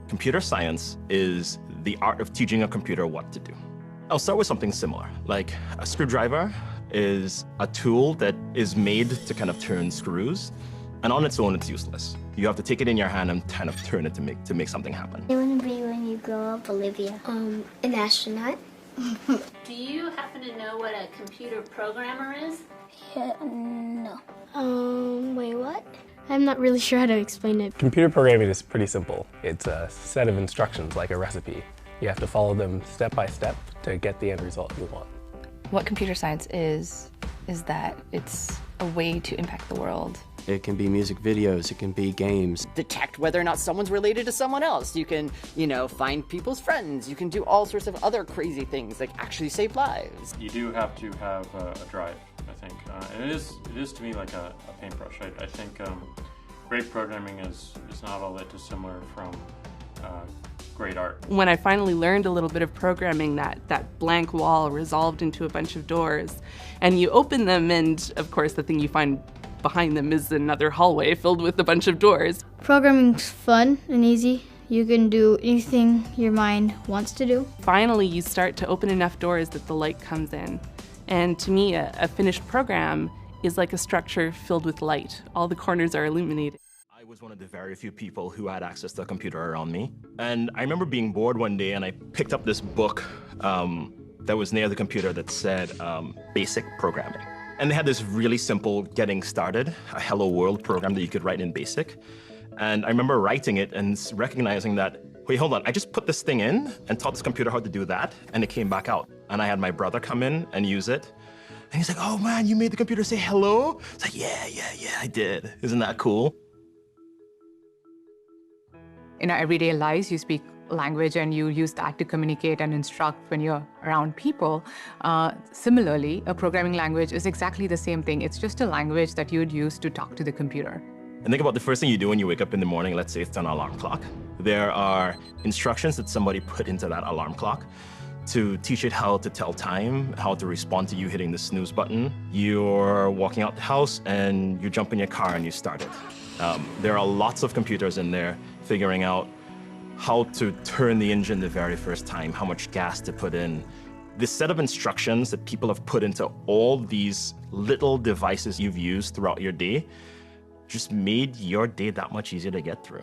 Computer science is the art of teaching a computer what to do. I'll start with something similar, like a screwdriver is a tool that is made to kind of turn screws, and on its own, it's useless. You have to take it in your hand and kind of turn it to make something happen. What do you want to be when you grow up, Olivia? An astronaut. Do you happen to know what a computer programmer is? Yeah, no. Wait, what? I'm not really sure how to explain it. Computer programming is pretty simple. It's a set of instructions like a recipe. You have to follow them step by step to get the end result you want. What computer science is that it's a way to impact the world. It can be music videos, it can be games. Detect whether or not someone's related to someone else. You can, find people's friends. You can do all sorts of other crazy things, like actually save lives. You do have to have a drive, I think. And it is to me like a paintbrush. I think great programming is not all that dissimilar from great art. When I finally learned a little bit of programming, that blank wall resolved into a bunch of doors, and you open them, and of course the thing you find behind them is another hallway filled with a bunch of doors. Programming's fun and easy. You can do anything your mind wants to do. Finally, you start to open enough doors that the light comes in. And to me, a finished program is like a structure filled with light. All the corners are illuminated. I was one of the very few people who had access to a computer around me. And I remember being bored one day and I picked up this book that was near the computer that said Basic Programming. And they had this really simple getting started, a Hello World program that you could write in BASIC. And I remember writing it and recognizing that, wait, hold on, I just put this thing in and taught this computer how to do that, and it came back out. And I had my brother come in and use it. And he's like, oh man, you made the computer say hello? It's like, yeah, I did. Isn't that cool? In our everyday lives, you speak language and you use that to communicate and instruct when you're around people. Similarly, a programming language is exactly the same thing. It's just a language that you'd use to talk to the computer. And think about the first thing you do when you wake up in the morning. Let's say it's an alarm clock. There are instructions that somebody put into that alarm clock to teach it how to tell time, how to respond to you hitting the snooze button. You're walking out the house and you jump in your car and you start it. There are lots of computers in there figuring out how to turn the engine the very first time, how much gas to put in. This set of instructions that people have put into all these little devices you've used throughout your day just made your day that much easier to get through.